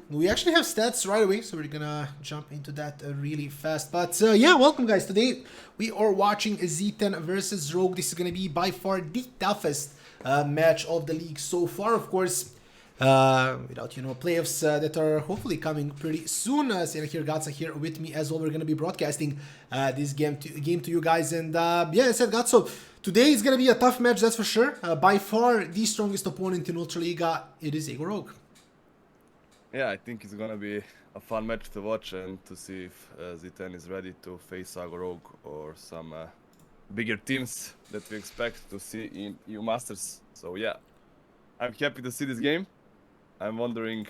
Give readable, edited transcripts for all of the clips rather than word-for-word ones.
We actually have stats right away, so we're gonna jump into that really fast. But yeah, welcome guys. Today we are watching Z10 versus Rogue. This is gonna be by far the toughest match of the league so far, of course. Without playoffs that are hopefully coming pretty soon. Sena here, Gaca here with me as well. We're gonna be broadcasting this game to you guys, and yeah, I said Gaca. Today is gonna be a tough match, that's for sure. By far the strongest opponent in ULTRALIGA, it is Ego Rogue. Yeah, I think it's gonna be a fun match to watch and to see if Z10 is ready to face Ego Rogue or some bigger teams that we expect to see in EU Masters. So yeah, I'm happy to see this game. I'm wondering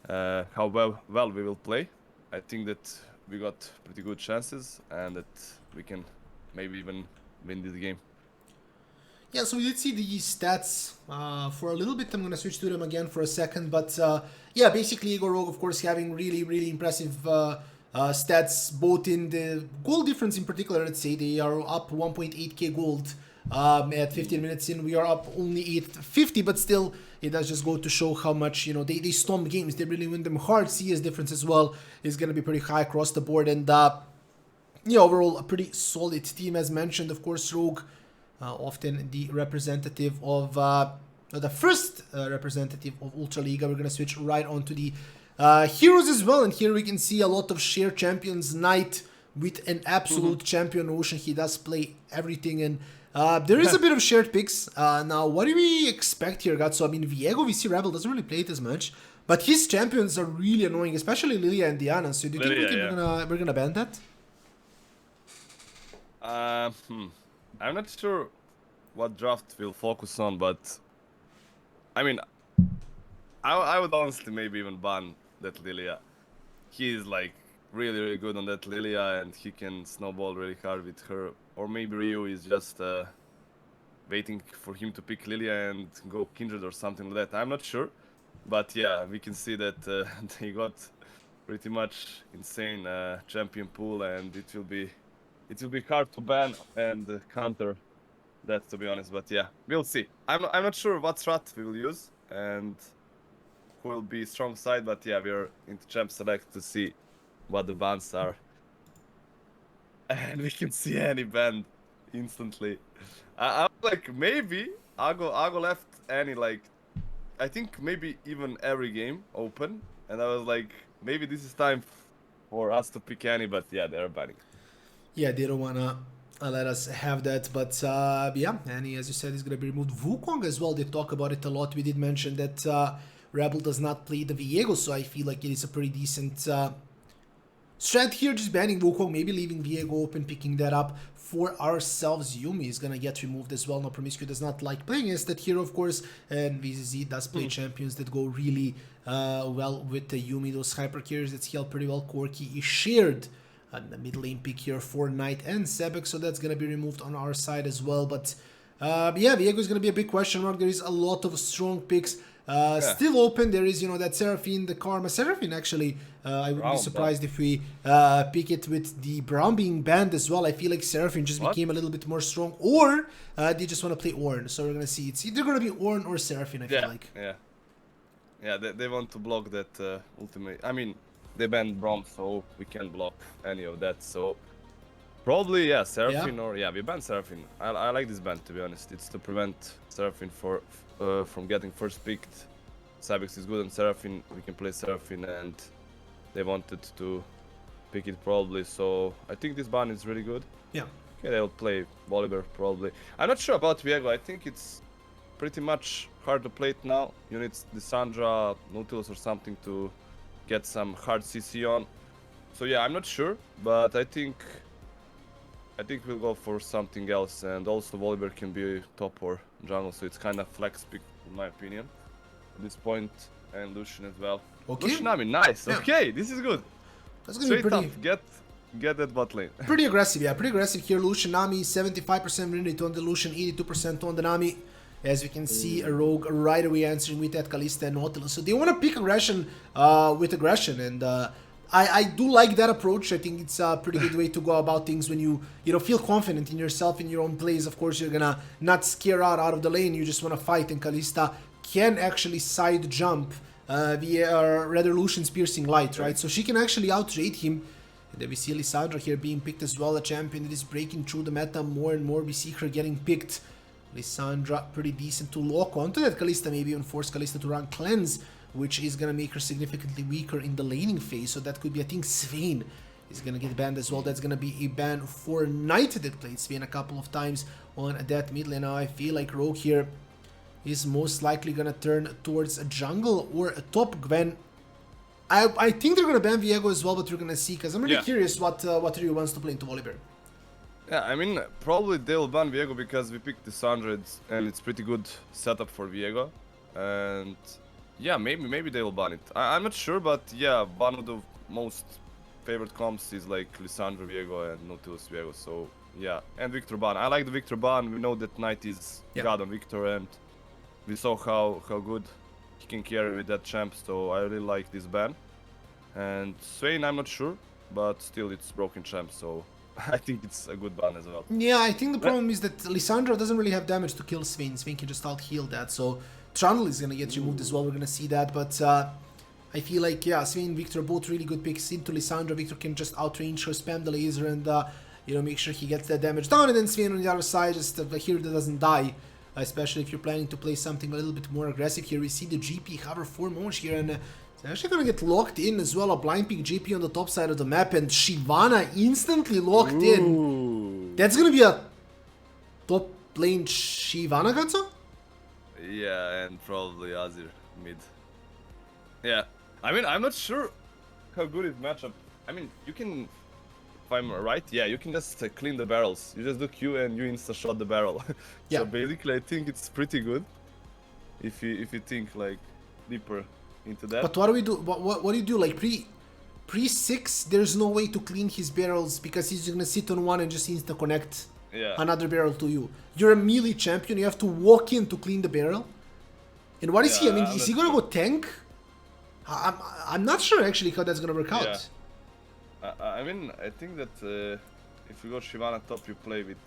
how well we will play. I think that we got pretty good chances and that we can maybe even win this game. Yeah, so we did see the stats for a little bit. I'm going to switch to them again for a second. But yeah, basically Ego Rogue, of course, having really impressive stats, both in the gold difference in particular. Let's say they are up 1.8k gold at 15 minutes in. We are up only 850, but still, it does just go to show how much, they stomp games. They really win them hard. CS difference as well is going to be pretty high across the board. And yeah, overall, a pretty solid team, as mentioned. Of course, Rogue, often the representative of the first representative of ULTRALIGA. We're gonna switch right on to the heroes as well, and here we can see a lot of shared champions. Knight with an absolute champion Ocean. He does play everything, and there is a bit of shared picks. Now, what do we expect here, guys? So I mean, Viego, we see Rebel doesn't really play it as much, but his champions are really annoying, especially Lilia and Diana. So do you think we're gonna ban that? I'm not sure what draft will focus on, but I mean, I would honestly maybe even ban that Lilia. He is like really good on that Lilia, and he can snowball really hard with her. Or maybe Ryu is just waiting for him to pick Lilia and go Kindred or something like that. I'm not sure, but yeah, we can see that they got pretty much insane champion pool, and it will be hard to ban and counter that, to be honest. But yeah, we'll see. I'm not sure what strat we will use and who will be strong side, but yeah, we're into champ select to see what the bans are. And we can see any ban instantly. I was like, maybe Ago left any, like, I think maybe even every game open, and I was like, maybe this is time for us to pick any, but yeah, they're banning. Yeah, they don't wanna let us have that, but yeah, Annie, as you said, is gonna be removed. Wukong as well, they talk about it a lot. We did mention that Rebel does not play the Viego, so I feel like it is a pretty decent strat here, just banning Wukong, maybe leaving Viego open, picking that up for ourselves. Yumi is gonna get removed as well. Now, Promiscu does not like playing against that hero, of course, and VZZ does play champions that go really well with the Yumi. Those hyper carriers that scale pretty well. Corki is shared. The mid lane pick here for Knight and Sebek, so that's gonna be removed on our side as well. But yeah, Viego is gonna be a big question mark. There is a lot of strong picks still open. There is, that Seraphine, the Karma. Seraphine, actually, I would be surprised if we pick it with the Brown being banned as well. I feel like Seraphine just became a little bit more strong, or they just want to play Ornn. So we're gonna see. It's either gonna be Ornn or Seraphine, I feel like. Yeah, they want to block that ultimate. I mean, they banned Braum, so we can't block any of that. So probably, yeah, Seraphine or we banned Seraphine. I like this ban, to be honest. It's to prevent Seraphine from getting first picked. Sabex is good on Seraphine. We can play Seraphine, and they wanted to pick it probably. So I think this ban is really good. Yeah. Okay, they'll play Volibear probably. I'm not sure about Viego. I think it's pretty much hard to play it now. You need the Sandra, Nautilus or something to get some hard CC on. So yeah, I'm not sure, but I think we'll go for something else, and also Volibear can be top or jungle, so it's kind of flex pick in my opinion at this point, and Lucian as well. Okay. Lucian, I mean, nice. Yeah. Okay, this is good. That's gonna be pretty tough. Get that bot lane. Pretty aggressive, yeah, pretty aggressive here. Lucian Nami, 75% win rate on the Lucian, 82% on the Nami. As we can see, a Rogue right away answering with that Kalista and Nautilus. So they want to pick aggression with aggression, and I do like that approach. I think it's a pretty good way to go about things when you feel confident in yourself, in your own plays. Of course, you're gonna not scare out of the lane. You just want to fight, and Kalista can actually side jump Revolution's Piercing Light, right? So she can actually outrate him. And then we see Lissandra here being picked as well, a champion that is breaking through the meta more and more. We see her getting picked. Lissandra pretty decent to lock onto that Kalista, maybe even force Kalista to run Cleanse, which is gonna make her significantly weaker in the laning phase. So that could be, I think, Swain is gonna get banned as well. That's gonna be a ban for Knight that played Swain a couple of times on that mid lane. Now I feel like Rogue here is most likely gonna turn towards a jungle or a top Gwen. I think they're gonna ban Viego as well, but we're gonna see, because I'm really curious what Ryu wants to play into Volibear. Yeah, I mean, probably they'll ban Viego because we picked this 100 and it's pretty good setup for Viego. And yeah, maybe they will ban it. I'm not sure, but yeah, one of the most favorite comps is like Lissandra Viego and Nautilus Viego. So yeah, and Victor ban. I like the Victor ban. We know that Knight is god on Victor, and we saw how good he can carry with that champ. So I really like this ban. And Swain, I'm not sure, but still it's broken champ, so I think it's a good ban as well. Yeah, I think the problem is that Lissandra doesn't really have damage to kill Swain. Swain can just out-heal that, so Trundle is gonna get removed as well. We're gonna see that, but I feel like, yeah, Swain and Victor both really good picks into Lissandra. Victor can just outrange her, spam the laser, and make sure he gets that damage down, and then Swain on the other side, just a hero that doesn't die. Especially if you're planning to play something a little bit more aggressive here. We see the GP hover for Monge here, and it's actually gonna get locked in as well. A blind pick GP on the top side of the map, and Shyvana instantly locked in. That's gonna be a top lane Shyvana, Gaca? Yeah, and probably Azir mid. Yeah, I mean, I'm not sure how good is matchup. I mean, you can, if I'm right, yeah, you can just clean the barrels. You just do Q and you insta-shot the barrel. Yeah. So basically, I think it's pretty good if you think like deeper into that. But what do we do? What do you do? Like pre 6, there's no way to clean his barrels because he's gonna sit on one and just insta connect another barrel to you. You're a melee champion. You have to walk in to clean the barrel. And what is he? I mean, is he gonna go tank? I'm not sure actually how that's gonna work out. I mean, I think that if you go Shyvana top, you play with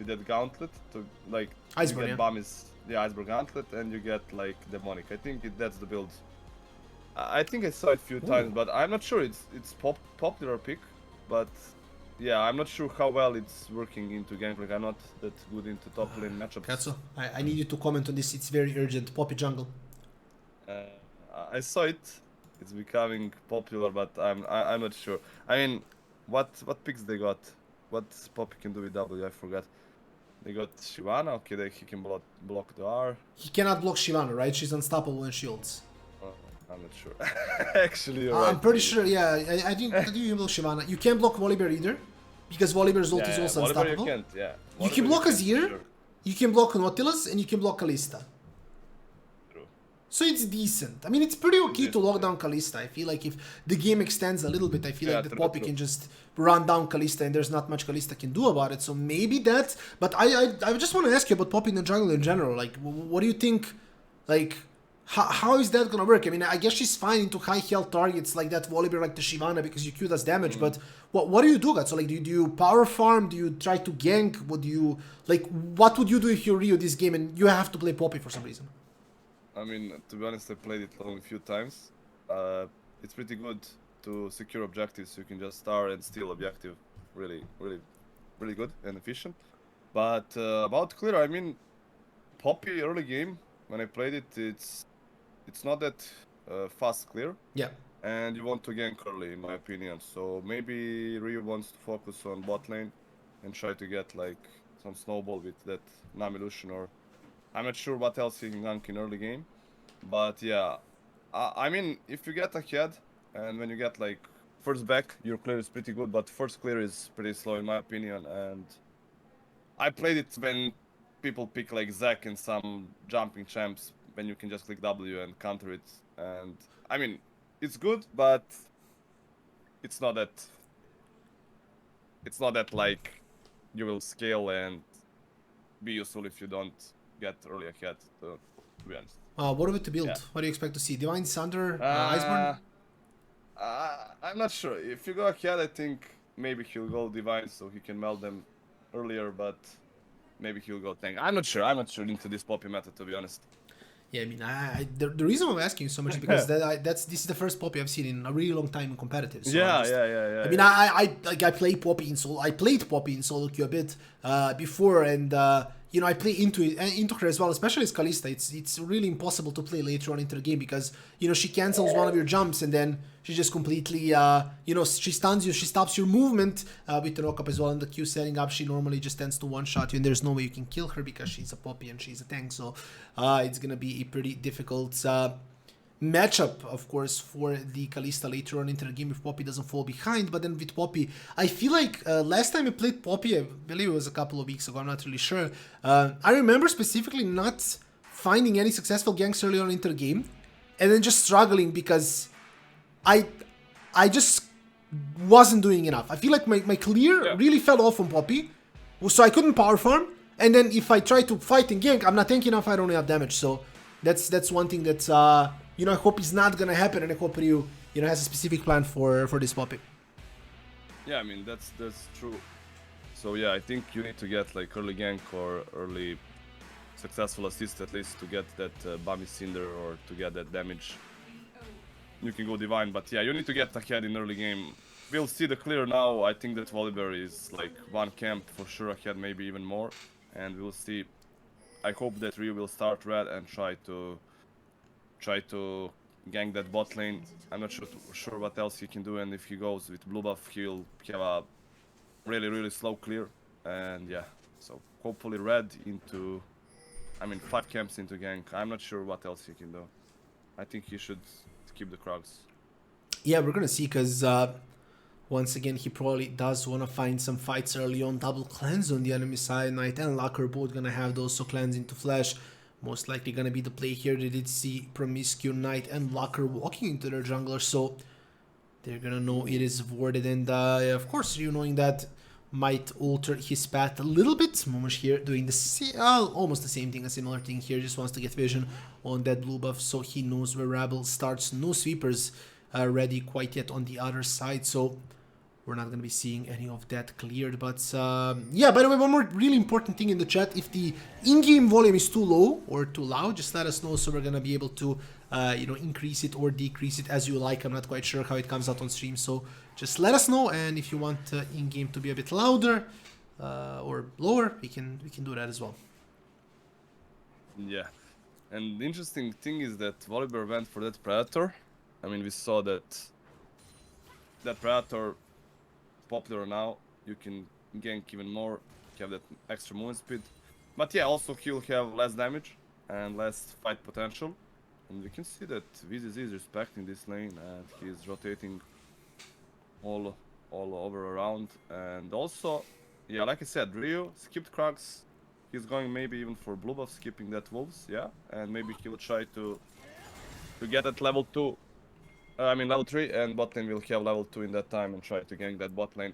that gauntlet to like Iceberg, you get Bami's Iceberg gauntlet, and you get like demonic. I think that's the build. I think I saw it a few times, but I'm not sure it's popular pick. But yeah, I'm not sure how well it's working into gameplay. I'm not that good into top lane matchups. Katsu, I need you to comment on this. It's very urgent. Poppy jungle. I saw it. It's becoming popular, but I'm not sure. I mean, what picks they got? What Poppy can do with W? I forgot. They got Shyvana. Okay, he can block the R. He cannot block Shyvana, right? She's unstoppable in shields. I'm not sure. Actually, you're right. I'm pretty sure. Yeah, I think you can block Shyvana. You can't block Volibear either, because Volibear's ult is also unstoppable. You can't. Yeah. You can block Azir. You can block Nautilus, and you can block Kalista. So it's decent. I mean, it's pretty okay to lock down Kalista. I feel like if the game extends a little bit, I feel like the Poppy can just run down Kalista and there's not much Kalista can do about it. So maybe that. But I just want to ask you about Poppy in the jungle in general. Like, what do you think? Like, how is that gonna work? I mean, I guess she's fine into high health targets like that Volibear, like the Shyvana, because your Q does damage. But what do you do, guys? So like, do you power farm? Do you try to gank? What would you do if you're Rio this game and you have to play Poppy for some reason? I mean, to be honest, I played it only a few times. It's pretty good to secure objectives. You can just star and steal objective. Really good and efficient. But about clear, I mean, Poppy early game when I played it, it's not that fast clear. Yeah. And you want to gank early, in my opinion. So maybe Ryu wants to focus on bot lane and try to get like some snowball with that Namilution, or I'm not sure what else he can gank in early game. But yeah, I mean, if you get ahead and when you get like first back, your clear is pretty good, but first clear is pretty slow in my opinion. And I played it when people pick like Zac and some jumping champs when you can just click W and counter it. And I mean, it's good, but it's not that like you will scale and be useful if you don't get early ahead, to be honest. What about the build? What do you expect to see? Divine Thunder, Iceborne? I'm not sure. If you go ahead, I think maybe he'll go Divine so he can melt them earlier, but maybe he'll go tank. I'm not sure into this Poppy meta, to be honest. Yeah, I mean, the reason I'm asking you so much is because this is the first Poppy I've seen in a really long time in competitive. So Yeah, I'm just, yeah. I mean, I play Poppy in solo. I played Poppy in solo queue a bit before, and you know, I play into her as well, especially as Kalista. It's really impossible to play later on into the game because you know she cancels one of your jumps and then she just completely you know, she stuns you, she stops your movement with the knock up as well. In the Q setting up, she normally just tends to one shot you, and there's no way you can kill her because she's a Poppy and she's a tank. So it's gonna be a pretty difficult matchup, of course, for the Kalista later on into the game if Poppy doesn't fall behind. But then with Poppy, I feel like last time I played Poppy, I believe it was a couple of weeks ago, I'm not really sure. I remember specifically not finding any successful ganks early on into the game, and then just struggling because I just wasn't doing enough. I feel like my clear really fell off on Poppy, so I couldn't power farm. And then if I try to fight and gank, I'm not tanky enough, I don't have damage. So that's one thing that you know, I hope is not gonna happen, and I hope you know, has a specific plan for this Poppy. Yeah, I mean that's true. So yeah, I think you need to get like early gank or early successful assist at least to get that Bami Cinder or to get that damage. You can go Divine, but yeah, you need to get ahead in early game. We'll see the clear now. I think that Volibear is like one camp for sure ahead, maybe even more. And we'll see. I hope that Ryu will start red and try to gank that bot lane. I'm not sure what else he can do, and if he goes with blue buff, he'll have a really slow clear. And yeah, so hopefully red into, I mean 5 camps into gank. I'm not sure what else he can do. I think he should keep the Krugs. Yeah, we're gonna see, because once again, he probably does want to find some fights early on. Double cleanse on the enemy side. Knight and Locker both gonna have those, so cleanse into flash. Most likely gonna be the play here. They did see Promiscue, Knight, and Locker walking into their jungler, so they're gonna know it is warded. And of course, you knowing that might alter his path a little bit. Momosh here doing the almost the same thing, a similar thing here. Just wants to get vision on that blue buff, so he knows where Rabble starts. No sweepers ready quite yet on the other side, so we're not going to be seeing any of that cleared. But yeah, by the way, one more really important thing in the chat: if the in-game volume is too low or too loud, just let us know, so we're going to be able to you know, increase it or decrease it as you like. I'm not quite sure how it comes out on stream, so just let us know. And if you want in-game to be a bit louder or lower, we can do that as well. Yeah, and the interesting thing is that Volibear went for that Predator. I mean, we saw that Predator popular now. You can gank even more, have that extra movement speed. But yeah, also he'll have less damage and less fight potential. And we can see that VZZ is respecting this lane and he's rotating all over around. And also, yeah, like I said, Ryu skipped Krugs. He's going maybe even for blue buff, skipping that Wolves, yeah. And maybe he'll try to get at level 2. I mean level 3, and bot lane will have level 2 in that time and try to gank that bot lane.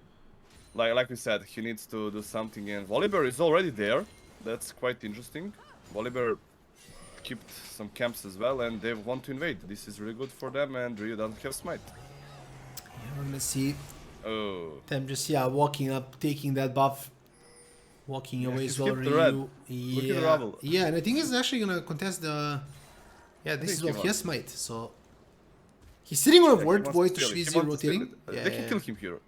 Like we said, he needs to do something, and Volibear is already there. That's quite interesting. Volibear kept some camps as well, and they want to invade. This is really good for them, and Ryu doesn't have smite. Yeah, we're gonna see them just walking up, taking that buff, walking away as well. Ryu, yeah, and I think he's actually gonna contest the. Yeah, this is well. He has smite, so. He's sitting on a ward void to Shvizi rotating. Yeah, they can kill him here.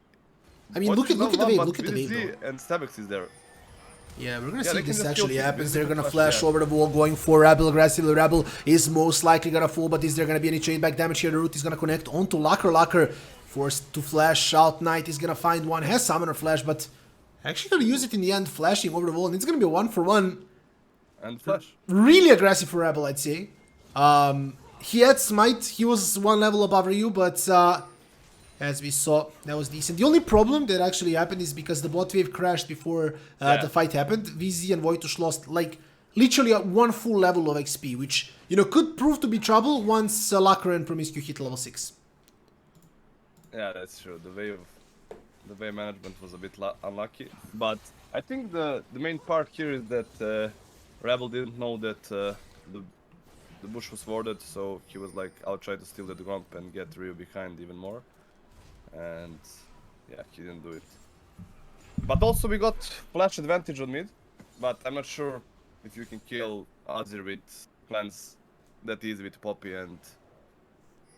I mean, look at the wave, look at the wave though. And Stabex is there. Yeah, we're gonna see if this actually happens. They're gonna flash over the wall, going for Rabble aggressively. Rabble is most likely gonna fall, but is there gonna be any chain back damage here? The root is gonna connect onto Locker. Locker forced to flash out. Knight is gonna find one, has Summoner Flash, but actually gonna use it in the end, flashing over the wall, and it's gonna be a 1-for-1. And flash. Really aggressive for Rabble, I'd say. He had smite, he was 1 level above Ryu, but as we saw, that was decent. The only problem that actually happened is because the bot wave crashed before the fight happened. VZ and Voitush lost like literally 1 full level of XP, which, you know, could prove to be trouble once Lacra and Promiscue hit level 6. Yeah, that's true. The wave management was a bit unlucky, but I think the main part here is that Rebel didn't know that the bush was warded, so he was like, I'll try to steal the grump and get Ryu behind even more. And yeah, he didn't do it. But also we got flash advantage on mid, but I'm not sure if you can kill Azir with cleanse that easy with Poppy and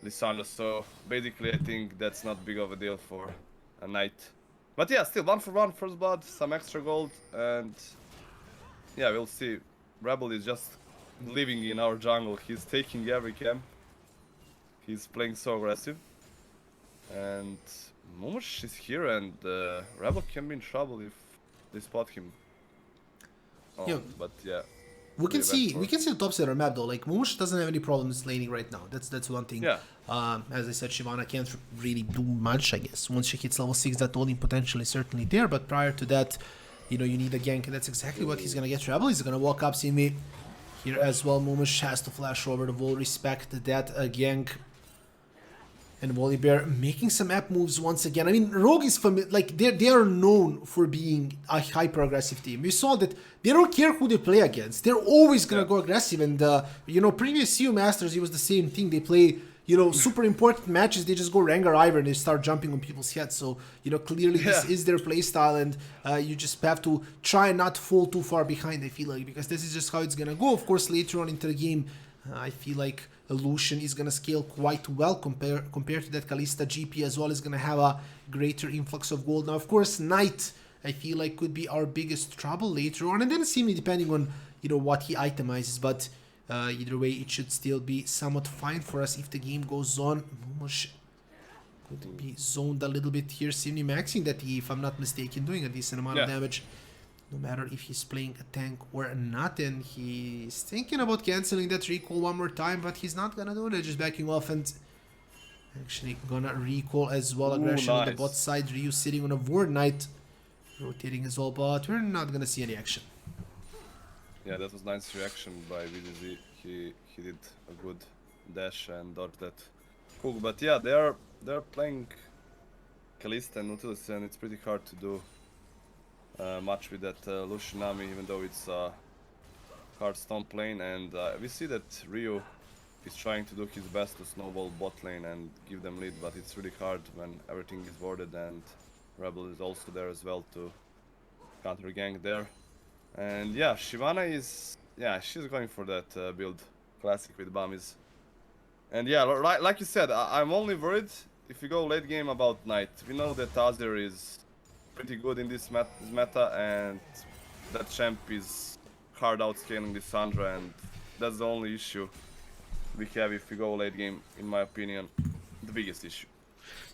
Lissandra. So basically, I think that's not big of a deal for a Knight. But yeah, still 1-for-1 first blood, some extra gold, and yeah, we'll see. Rebel is just living in our jungle. He's taking every camp. He's playing so aggressive. And Momosh is here, and Rebel can be in trouble if they spot him. Oh, Yeah. but yeah. We can really bad see the top center map though. Like Momosh doesn't have any problems laning right now. That's one thing. Yeah. As I said, Shyvana can't really do much, I guess. Once she hits level 6, that holding potential is certainly there. But prior to that, you know, you need a gank, and that's exactly what he's gonna get. Rebel, he's gonna walk up, see me here as well. Momosh has to flash over the wall. Respect that gank. And Volibear making some app moves once again. I mean, Rogue is like they are known for being a hyper aggressive team. We saw that they don't care who they play against. They're always gonna go aggressive. And you know, previous CU Masters, it was the same thing. They play, you know, super important matches. They just go Rengar Ivor and they start jumping on people's heads. So you know, clearly this is their playstyle, and you just have to try and not fall too far behind. I feel like, because this is just how it's gonna go. Of course, later on into the game, I feel like Lucian is gonna scale quite well compared to that. Kalista GP as well is gonna have a greater influx of gold. Now, of course, Knight, I feel like, could be our biggest trouble later on, and then seemingly depending on, you know, what he itemizes. But either way, it should still be somewhat fine for us if the game goes on. Momosh could be zoned a little bit here. Seemingly maxing that, if I'm not mistaken, doing a decent amount of damage. No matter if he's playing a tank or not, and he's thinking about canceling that recall one more time, but he's not gonna do that, just backing off and actually gonna recall as well. Aggression on the bot side. Ryu sitting on a Ward Knight, rotating as well, but we're not gonna see any action. Yeah, that was nice reaction by VDZ. He did a good dash and dodged that hook. But yeah, they're playing Kalista and Nautilus, and it's pretty hard to do much with that Lucianami, even though it's a hard stomp lane. And we see that Ryu is trying to do his best to snowball bot lane and give them lead, but it's really hard when everything is warded, and Rebel is also there as well to counter gank there. And yeah, Shyvana is, she's going for that build, classic with Bamis. And yeah, like you said, I'm only worried if we go late game about Knight. We know that Azir is pretty good in this meta, and that champ is hard outscaling Lissandra, and that's the only issue we have if we go late game, in my opinion, the biggest issue.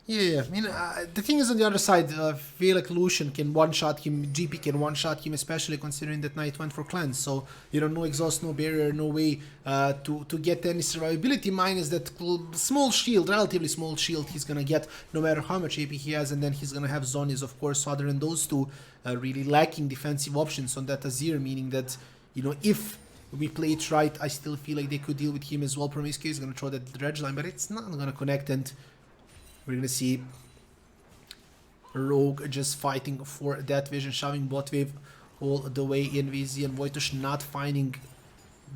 Yeah, I mean, the thing is on the other side, I feel like Lucian can one-shot him, GP can one-shot him, especially considering that Knight went for cleanse. So, you know, no exhaust, no barrier, no way to get any survivability, minus that small shield, relatively small shield he's gonna get no matter how much AP he has, and then he's gonna have Zhonya's, of course. Other than those two, really lacking defensive options on that Azir, meaning that, you know, if we play it right, I still feel like they could deal with him as well. Promiscuous is gonna throw that dredge line, but it's not gonna connect, and we're gonna see Rogue just fighting for that vision, shoving bot wave all the way in. VZ and Wojtusz not finding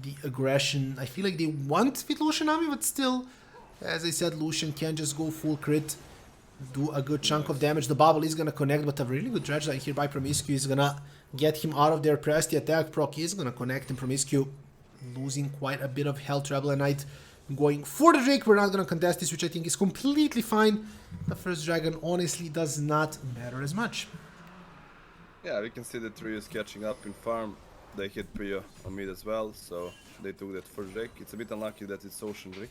the aggression. I feel like they want with Lucianami, but still, as I said, Lucian can just go full crit, do a good chunk of damage. The bubble is gonna connect, but a really good dredge line here by Promiscuous is gonna get him out of there. Press the attack proc is gonna connect, and Promiscuous losing quite a bit of health. Rebel and Knight going for the Drake. We're not going to contest this, which I think is completely fine. The first dragon honestly does not matter as much. Yeah, we can see that Trio is catching up in farm. They hit Priya on mid as well, so they took that first Drake. It's a bit unlucky that it's Ocean Drake.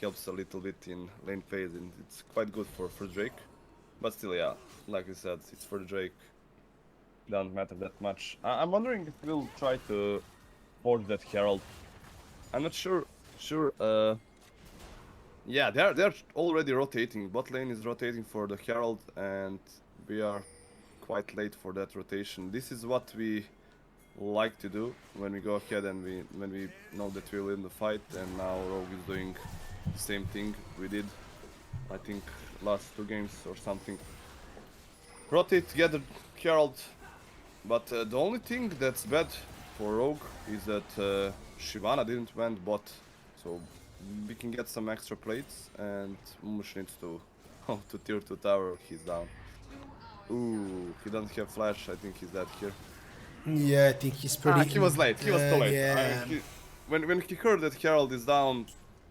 Helps a little bit in lane phase, and it's quite good for first Drake. But still, yeah, like I said, it's for the Drake. Doesn't matter that much. I'm wondering if we'll try to force that Herald. I'm not sure. Yeah, they're already rotating. Bot lane is rotating for the Herald, and we are quite late for that rotation. This is what we like to do when we go ahead and when we know that we'll win the fight. And now Rogue is doing the same thing we did, I think, last 2 games or something. Rotate together Herald, but the only thing that's bad for Rogue is that Shyvana didn't went bot. So we can get some extra plates, and Momosh needs to to tier 2 tower. He's down. Ooh, he doesn't have flash. I think he's dead here. Yeah, I think he's pretty. He was late. He was too late. Yeah. when he heard that Herald is down,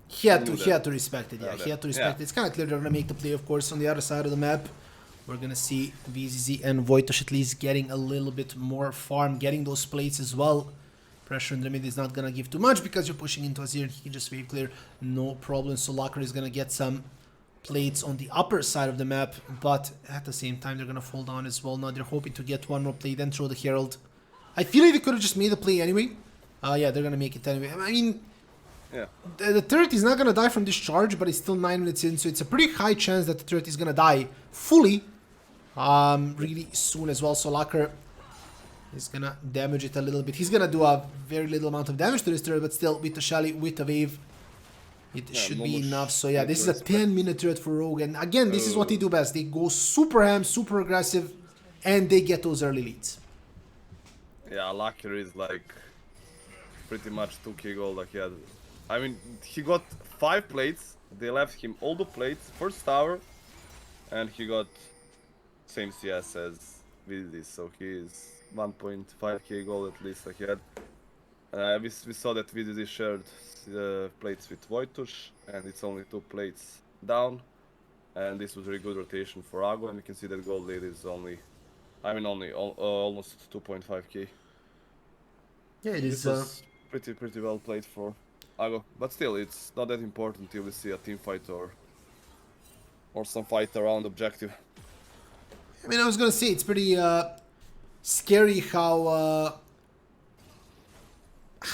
He had knew to respect it, yeah. He had to respect yeah. it. It's kind of clear they're gonna make the play, of course, on the other side of the map. We're gonna see VZZ and Wojtusz at least getting a little bit more farm, getting those plates as well. Pressure in the mid is not gonna give too much because you're pushing into Azir and he can just wave clear, no problem. So Locker is gonna get some plates on the upper side of the map, but at the same time they're gonna fall down as well. Now they're hoping to get one more play, then throw the Herald. I feel like they could have just made the play anyway. Yeah, they're gonna make it anyway. I mean, Yeah. the turret is not gonna die from this charge, but it's still 9 minutes in, so it's a pretty high chance that the turret is gonna die fully really soon as well. So Locker is gonna damage it a little bit. He's gonna do a very little amount of damage to this turret, but still with the Shelly, with the wave, it should be enough. So yeah, this is a 10-minute turret for Rogue, and again, this is what they do best. They go super ham, super aggressive, and they get those early leads. Yeah, Locker is like pretty much 2k gold like he had. I mean, he got 5 plates, they left him all the plates, first tower, and he got same CS as VZZ, so he is 1.5k gold at least like he had. We saw that VZZ shared plates with Wojtusz, and it's only 2 plates down, and this was a really good rotation for Ago, and you can see that gold lead is only, I mean almost 2.5k. Yeah, it is. This was pretty well played for Ago, but still, it's not that important till we see a team fight or some fight around objective. I mean, I was gonna say it's pretty scary how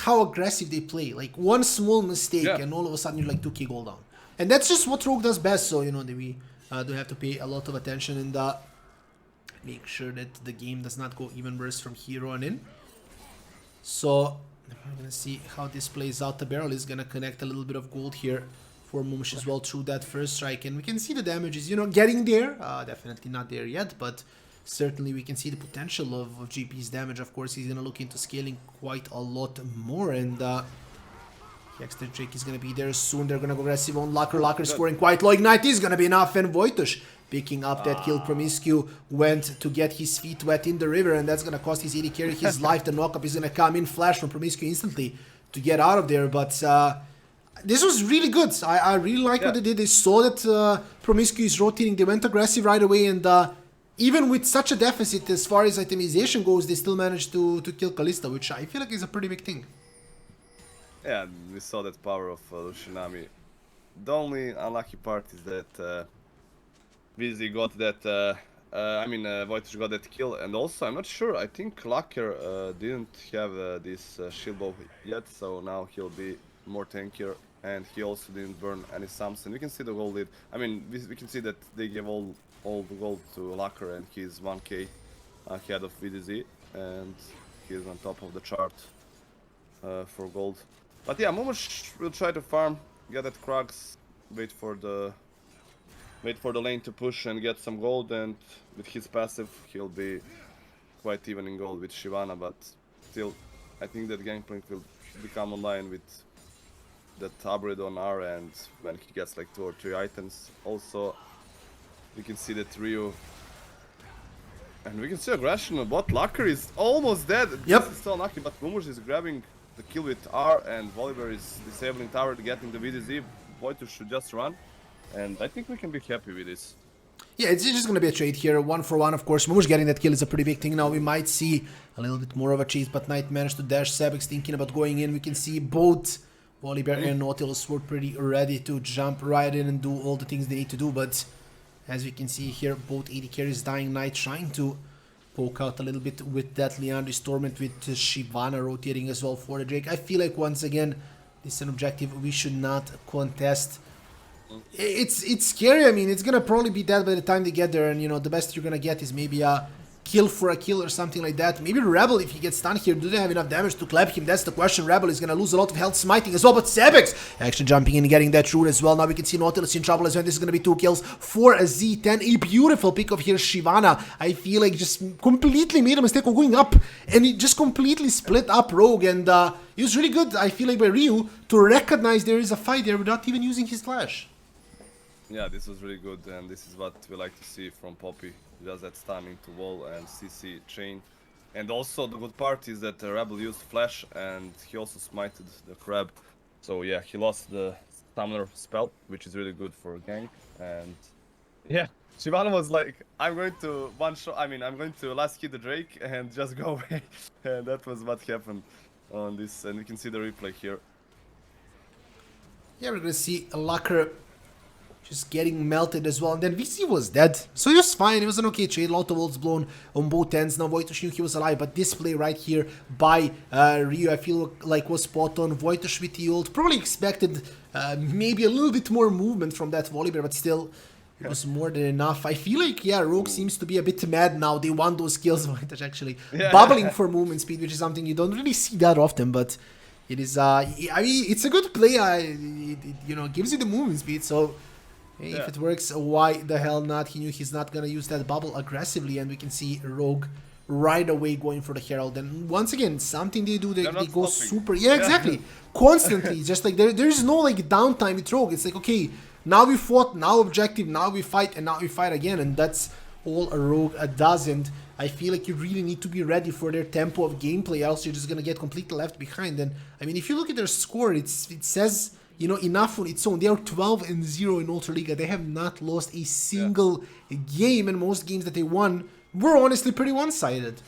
aggressive they play. Like one small mistake, and all of a sudden you're like 2k gold down, and that's just what Rogue does best. So you know that we do have to pay a lot of attention and make sure that the game does not go even worse from here on in. So we're gonna see how this plays out. The barrel is gonna connect a little bit of gold here for Mumish as well through that first strike, and we can see the damage is, you know, getting there. Definitely not there yet, but certainly we can see the potential of GP's damage. Of course, he's gonna look into scaling quite a lot more, and Extra Drake is gonna be there soon. They're gonna go aggressive on Locker. Locker scoring quite low. Ignite is gonna be enough, and Wojtusz picking up that kill. Promiscu went to get his feet wet in the river, and that's gonna cost his AD carry his life. The knockup is gonna come in, flash from Promiscu instantly to get out of there, but this was really good. I really like what they did. They saw that Promiscu is rotating. They went aggressive right away, and even with such a deficit as far as itemization goes, they still managed to kill Kalista, which I feel like is a pretty big thing. Yeah, we saw that power of Lushinami. The only unlucky part is that VZ got that, Wojtusz got that kill, and also I'm not sure, I think Locker didn't have this shield bow yet, so now he'll be more tankier, and he also didn't burn any sums, and we can see the gold lead. I mean, we can see that they gave all the gold to Locker, and he's 1k ahead of VDZ, and he's on top of the chart for gold. But yeah, Mumish will try to farm, get at Krugs, wait for the lane to push and get some gold, and with his passive he'll be quite even in gold with Shyvana, but still I think that Gangplank will become online with that upgrade on R, and when he gets like 2 or 3 items. Also we can see that Ryu, and we can see aggression on bot. Locker is almost dead. Yep. This is so unlucky, but Mumish is grabbing the kill with R, and Volibear is disabling tower to get in the VDZ. Wojtusz should just run, and I think we can be happy with this. Yeah, it's just going to be a trade here, 1-for-1, of course. Mumish getting that kill is a pretty big thing. Now we might see a little bit more of a chase, but Knight managed to dash. Sabex thinking about going in. We can see both Volibear and Nautilus were pretty ready to jump right in and do all the things they need to do, but as we can see here, both AD carries dying. Knight trying to poke out a little bit with that Liandry's Torment, with Shyvana rotating as well for the Drake. I feel like once again, this is an objective we should not contest. It's scary. I mean, it's gonna probably be dead by the time they get there, and you know, the best you're gonna get is maybe a kill for a kill or something like that. Maybe Rebel, if he gets stunned here, do they have enough damage to clap him? That's the question. Rebel is gonna lose a lot of health smiting as well, but Sabex actually jumping in and getting that root as well. Now we can see Nautilus in trouble as well. This is gonna be 2 kills for a Z10. A beautiful pick of here, Shyvana. I feel like just completely made a mistake of going up, and he just completely split up Rogue, and it was really good, I feel like, by Ryu to recognize there is a fight there without even using his flash. Yeah, this was really good, and this is what we like to see from Poppy. Just that stun into wall and CC chain. And also the good part is that Rebel used flash and he also smited the crab. So yeah, he lost the summoner spell, which is really good for gank. And yeah, Shivana was like, I'm going to one shot, I mean, I'm going to last hit the Drake and just go away. And that was what happened on this. And we can see the replay here. Yeah, we're gonna see a Locker just getting melted as well. And then VC was dead. So it was fine. It was an okay trade. A lot of ults blown on both ends. Now Voitosh knew he was alive. But this play right here by Ryu, I feel like was spot on. Voitosh with the ult. Probably expected maybe a little bit more movement from that Volibear. But still, it was more than enough. I feel like, yeah, Rogue seems to be a bit mad now. They want those kills. Voitosh actually bubbling for movement speed, which is something you don't really see that often. But it is, I mean, it's a good play. It gives you the movement speed. So if it works, why the hell not? He knew he's not gonna use that bubble aggressively, and we can see Rogue right away going for the Herald. And once again, something they do, they go super. Yeah, exactly. Constantly, just like there's no like downtime with Rogue. It's like, okay, now we fought, now objective, now we fight, and now we fight again, and that's all a Rogue does. And I feel like you really need to be ready for their tempo of gameplay, else you're just gonna get completely left behind. And I mean, if you look at their score, it says, enough on its own. They are 12-0 in ULTRALIGA. They have not lost a single game, and most games that they won were honestly pretty one-sided.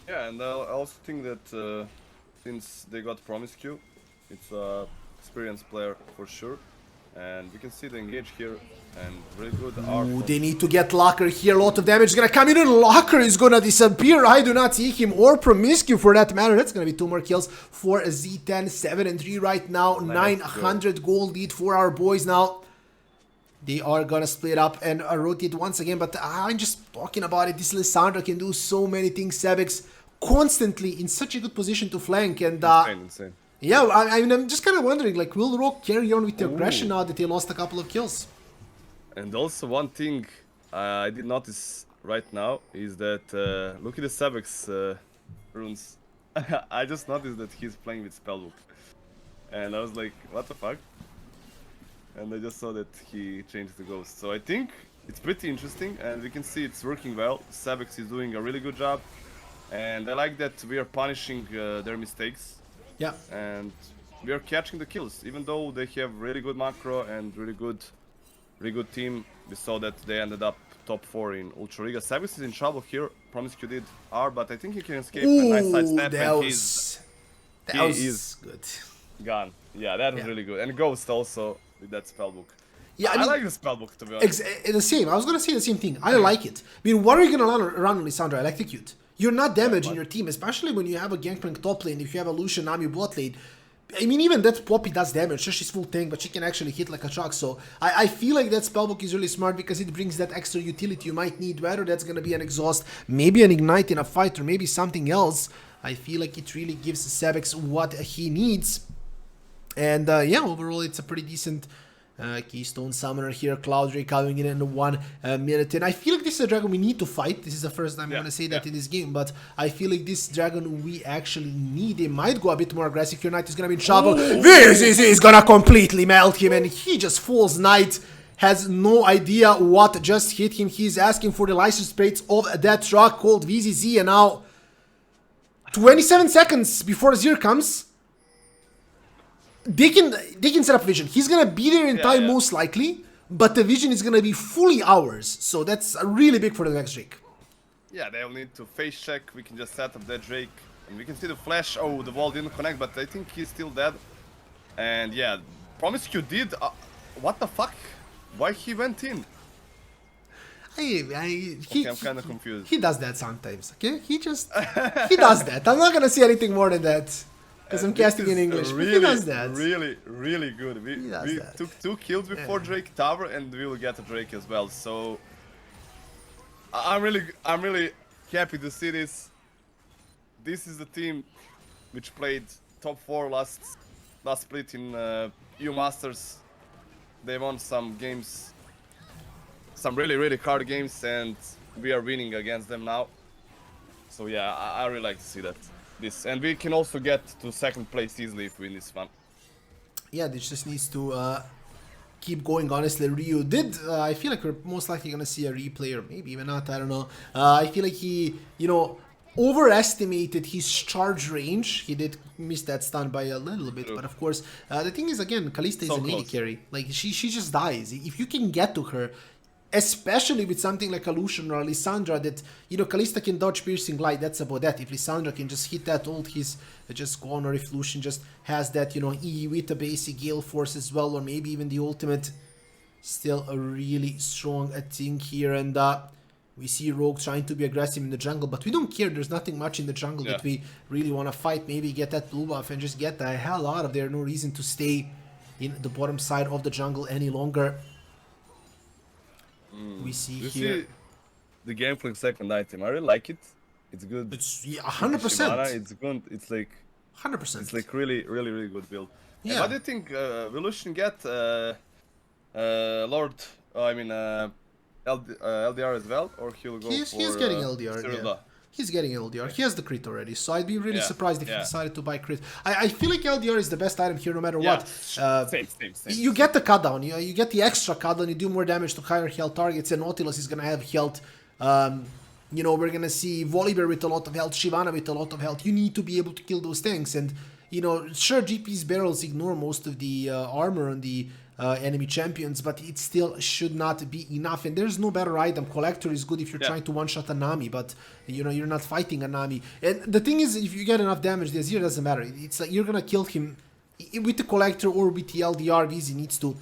Yeah, and I also think that since they got Promiscu, it's a experienced player for sure. And we can see the engage here, and really good art. They need to get Locker here. A lot of damage is gonna come in, and Locker is gonna disappear. I do not see him, or Promiscu for that matter. That's gonna be 2 more kills for a Z10. 7-3 right now. 900 gold lead for our boys now. They are gonna split up and rotate once again, but I'm just talking about it. This Lissandra can do so many things. Sebix constantly in such a good position to flank, and insane. yeah, I mean, I'm just kind of wondering, like, will Rogue carry on with the aggression now that they lost a couple of kills? And also one thing I did notice right now is that look at the Sebix runes. I just noticed that he's playing with Spellbook. And I was like, what the fuck? And I just saw that he changed the ghost. So I think it's pretty interesting, and we can see it's working well. Sebix is doing a really good job. And I like that we are punishing their mistakes. Yeah. And we are catching the kills, even though they have really good macro and really good team. We saw that they ended up top 4 in ULTRALIGA. Sebix is in trouble here. Promiscu did R, but I think he can escape. A nice side step, and that was good. Gone. Yeah, that was really good. And Ghost also with that spellbook. Yeah, I like the spellbook, to be honest. The same. I was gonna say the same thing. I like it. I mean, what are you gonna run on Lissandra? Electrocute. You're not damaging your team, especially when you have a Gangplank top lane. If you have a Lucian Nami bot lane, I mean, even that Poppy does damage. Sure, she's full tank, but she can actually hit like a truck. So I feel like that spellbook is really smart because it brings that extra utility you might need. Whether that's gonna be an exhaust, maybe an ignite in a fight, or maybe something else. I feel like it really gives Sebix what he needs. And yeah, overall, it's a pretty decent Keystone Summoner here. Cloudray coming in 1 minute. And I feel like this is a dragon we need to fight. This is the first time I'm going to say that in this game. But I feel like this dragon we actually need. They might go a bit more aggressive here. Knight is going to be in trouble. This is going to completely melt him. And he just falls. Knight has no idea what just hit him. He's asking for the license plates of that truck called VZZ. And now 27 seconds before Zir comes. They can set up vision. He's gonna be there in time most likely, but the vision is gonna be fully ours. So that's really big for the next Drake. Yeah, they'll need to face check. We can just set up that Drake, and we can see the flash. Oh, the wall didn't connect, but I think he's still dead. And yeah, Promiscu did. What the fuck? Why he went in? I'm kind of confused. He does that sometimes. Okay, he does that. I'm not gonna say anything more than that. Because I'm casting in English, really, but he does that. Really good. We took 2 kills before Drake Tower, and we will get a Drake as well. So I'm really happy to see this. This is the team which played top 4 last split in EU Masters. They won some games, some really hard games, and we are winning against them now. So yeah, I really like to see that. And we can also get to 2nd place easily if we win this one. Yeah, this just needs to keep going. Honestly, Ryu did. I feel like we're most likely gonna see a replay, or maybe even not. I don't know. I feel like he, overestimated his charge range. He did miss that stun by a little bit, True. but of course, the thing is, again, Kalista is So an AD close. carry. Like she just dies if you can get to her. Especially with something like a Lucian or a Lissandra that, Kalista can dodge Piercing Light, that's about that. If Lissandra can just hit that ult, he's just gone, or if Lucian just has that, E with a basic Gale Force as well, or maybe even the ultimate. Still a really strong thing here, and we see Rogue trying to be aggressive in the jungle, but we don't care, there's nothing much in the jungle that we really want to fight. Maybe get that blue buff and just get the hell out of there, no reason to stay in the bottom side of the jungle any longer. We see You here see the gameplay second item. I really like it. It's good. it's 100%. It's good. It's like 100%. It's like really good build. Yeah. What do you think? Will Lucian get Lord? LDR as well, or he'll go He's for getting LDR. Cyrilla? Yeah. He's getting LDR. He has the crit already, so I'd be really surprised if he yeah. decided to buy crit. I feel like LDR is the best item here, no matter what. Same. You get the cut down. You get the extra cut down. You do more damage to higher health targets, and Nautilus is gonna have health. We're gonna see Volibear with a lot of health, Shyvana with a lot of health. You need to be able to kill those things, and sure, GP's barrels ignore most of the armor on the enemy champions, but it still should not be enough. And there's no better item. Collector is good if you're trying to one-shot a Nami, but you're not fighting a Nami. And the thing is, if you get enough damage, the Azir doesn't matter. It's like you're gonna kill him with the Collector or with the LDR. Vizi needs to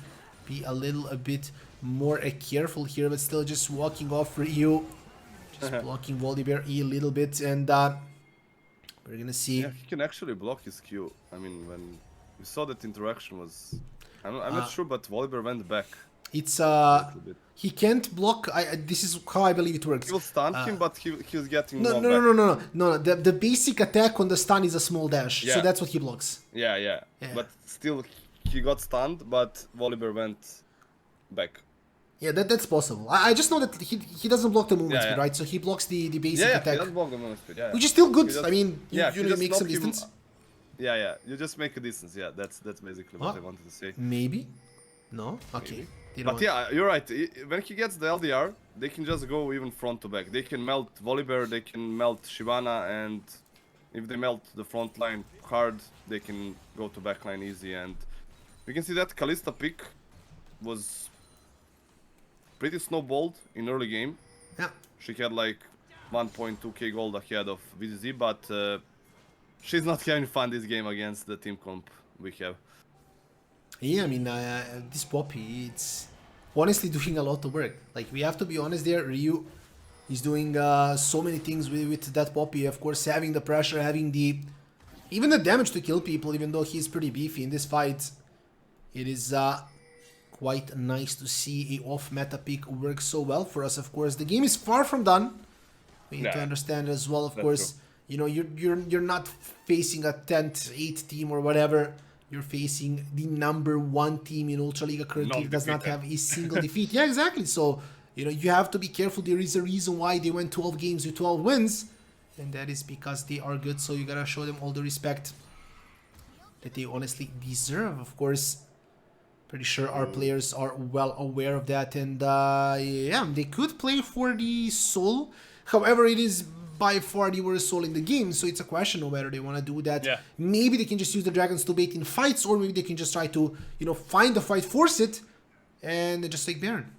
be a little bit more careful here, but still just walking off for you. Just blocking Volibear a little bit, and we're gonna see. Yeah, he can actually block his Q. I mean, when we saw that interaction was, I'm not sure, but Volibear went back. It's he can't block. This is how I believe it works. He will stun him, but he was getting no. The basic attack on the stun is a small dash, so that's what he blocks. Yeah. But still, he got stunned, but Volibear went back. Yeah, that's possible. I just know that he doesn't block the movement speed, right? So he blocks the basic attack. Yeah, he doesn't block the movement speed. Yeah, which is still good. Just, I mean, you make some distance. Yeah. You just make a distance. Yeah, that's basically what I wanted to say. Maybe. No. Okay. But yeah, you're right. When he gets the LDR, they can just go even front to back. They can melt Volibear, they can melt Shyvana, and if they melt the front line hard, they can go to back line easy. And we can see that Kalista pick was pretty snowballed in early game. Yeah. She had like 1.2k gold ahead of VZZ, but she's not having fun this game against the team comp we have. Yeah, I mean, this Poppy, it's honestly doing a lot of work. Like, we have to be honest there, Ryu is doing so many things with that Poppy. Of course, having the pressure, having even the damage to kill people, even though he's pretty beefy in this fight. It is quite nice to see a off-meta pick work so well for us, of course. The game is far from done. We need to understand as well, of course. True. You're not facing a 10th, 8th team or whatever. You're facing the #1 team in ULTRALIGA currently that does not have a single defeat. Yeah, exactly. So, you have to be careful. There is a reason why they went 12 games with 12 wins. And that is because they are good. So you gotta show them all the respect that they honestly deserve. Of course, pretty sure our players are well aware of that. And yeah, they could play for the soul. However, it is by far the worst soul in the game, so it's a question of whether they want to do that. Yeah. Maybe they can just use the dragons to bait in fights, or maybe they can just try to, find the fight, force it, and just take Baron.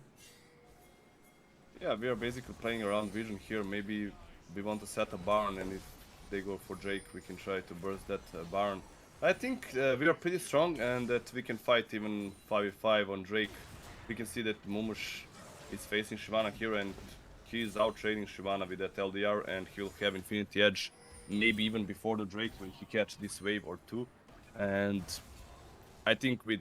Yeah, we are basically playing around vision here. Maybe we want to set a Baron, and if they go for Drake, we can try to burst that Baron. I think we are pretty strong, and that we can fight even 5v5 on Drake. We can see that Mumush is facing Shyvana here, and he's out trading Shyvana with that LDR, and he'll have Infinity Edge maybe even before the Drake when he catch this wave or two. And I think with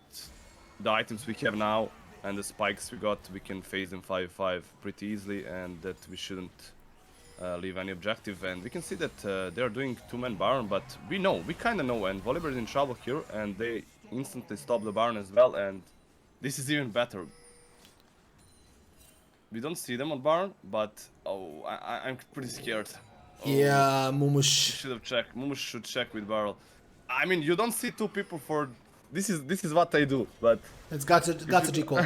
the items we have now and the spikes we got, we can phase them 5v5 pretty easily, and that we shouldn't leave any objective. And we can see that they're doing two-man Baron, but we kind of know, and Volibear is in trouble here, and they instantly stop the Baron as well, and this is even better. We don't see them on Baron, but I'm pretty scared. Yeah, Mumush should have checked. Mumush should check with Barrel. I mean, you don't see two people for this is what I do, but It's Gaca J call.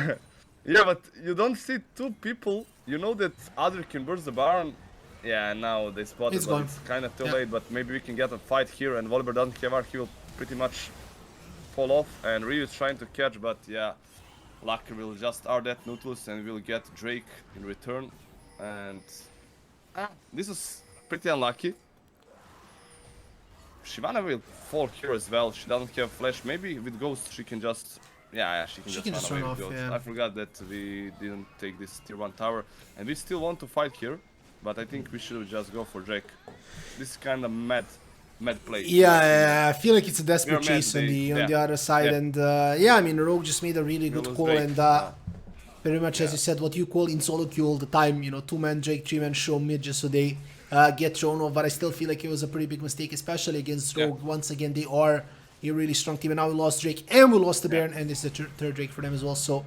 yeah, but you don't see two people. You know that other can burst the Baron. Yeah, now they spotted, It's but gone. it's kind of too Yeah. late. But maybe we can get a fight here, and Volibear doesn't have R. He will pretty much fall off, and Ryu is trying to catch, but yeah, Lucker will just R that Nautilus, and we'll get Drake in return, and this is pretty unlucky. Shyvana will fall here as well. She doesn't have flash. Maybe with Ghost she can just... Yeah, she can just run away with Ghost. yeah. I forgot that we didn't take this tier 1 tower. And we still want to fight here. But I think we should just go for Drake. This is kind of mad play. Yeah, I feel like it's a desperate We're mad, chase on yeah. the other side, Yeah. and yeah, I mean Rogue just made a really good lose call, Drake, and yeah. very much as you said, what you call in solo queue all the time, you know, 2-man Drake, 3-man show mid just so they get thrown off. But I still feel like it was a pretty big mistake, especially against Rogue. Once again, they are a really strong team, and now we lost Drake and we lost the Baron, and this is the third Drake for them as well. So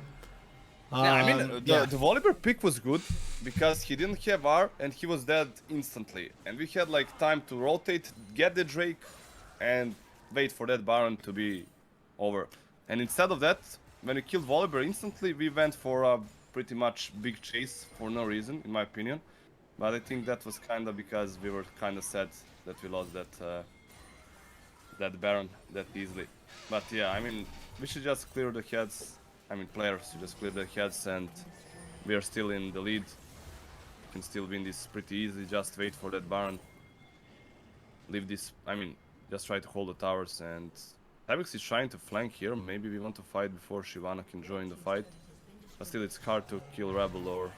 yeah, I mean, the Volibear pick was good because he didn't have R and he was dead instantly. And we had like time to rotate, get the Drake, and wait for that Baron to be over. And instead of that, when we killed Volibear instantly, we went for a pretty much big chase for no reason, in my opinion. But I think that was kind of because we were kind of sad that we lost that that Baron that easily. But yeah, I mean, we should just clear the heads. I mean, players should just clear their heads, and we are still in the lead. We can still win this pretty easy. Just wait for that Baron. Leave this. I mean, just try to hold the towers. And Tabix is trying to flank here. Maybe we want to fight before Shyvana can join the fight. But still, it's hard to kill Rebel or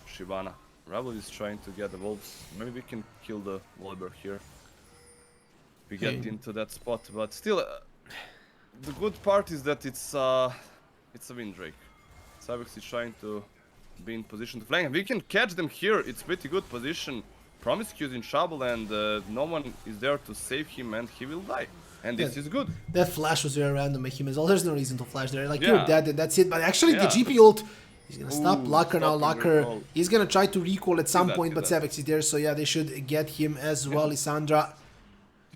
Shyvana. Rebel is trying to get the wolves. Maybe we can kill the Volibear here. We get into that spot, but still, the good part is that it's a win Drake. Cybex is trying to be in position to flank, and we can catch them here. It's pretty good position. Promiscuous in trouble, and no one is there to save him, and he will die. And this is good. That flash was very random by him as well. There's no reason to flash there. Like, you're dead and that's it. But actually, the GP ult, he's gonna stop Lucker now. Lucker, he's gonna try to recall at some point, but Sevex is there. So yeah, they should get him as well. Lissandra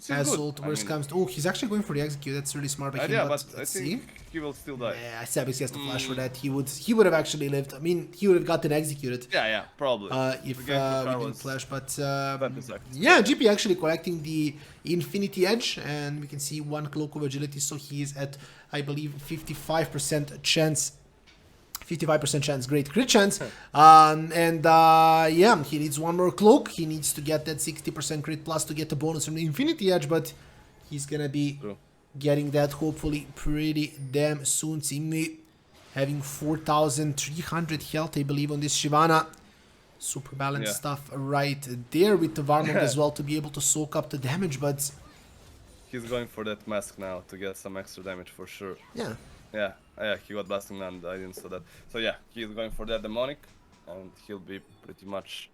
has ult. Worst comes to... Oh, he's actually going for the execute. That's really smart by him. Yeah, but I think he will still die. Yeah, Sevex has to flash for that. He would have actually lived. I mean, he would have gotten executed. Yeah, probably. If we didn't flash, but yeah, GP actually collecting the Infinity Edge, and we can see 1 cloak of agility, so he is at, I believe, 55% chance. 55% chance, great crit chance, yeah, he needs 1 more cloak. He needs to get that 60% crit plus to get the bonus from the Infinity Edge, but he's gonna be getting that hopefully pretty damn soon. Seemingly having 4,300 health, I believe, on this Shyvana. Super balanced stuff right there with the Varmog as well to be able to soak up the damage, but he's going for that mask now to get some extra damage for sure. Yeah, he got blasting and I didn't saw that. So yeah, he's going for that demonic, and he'll be pretty much...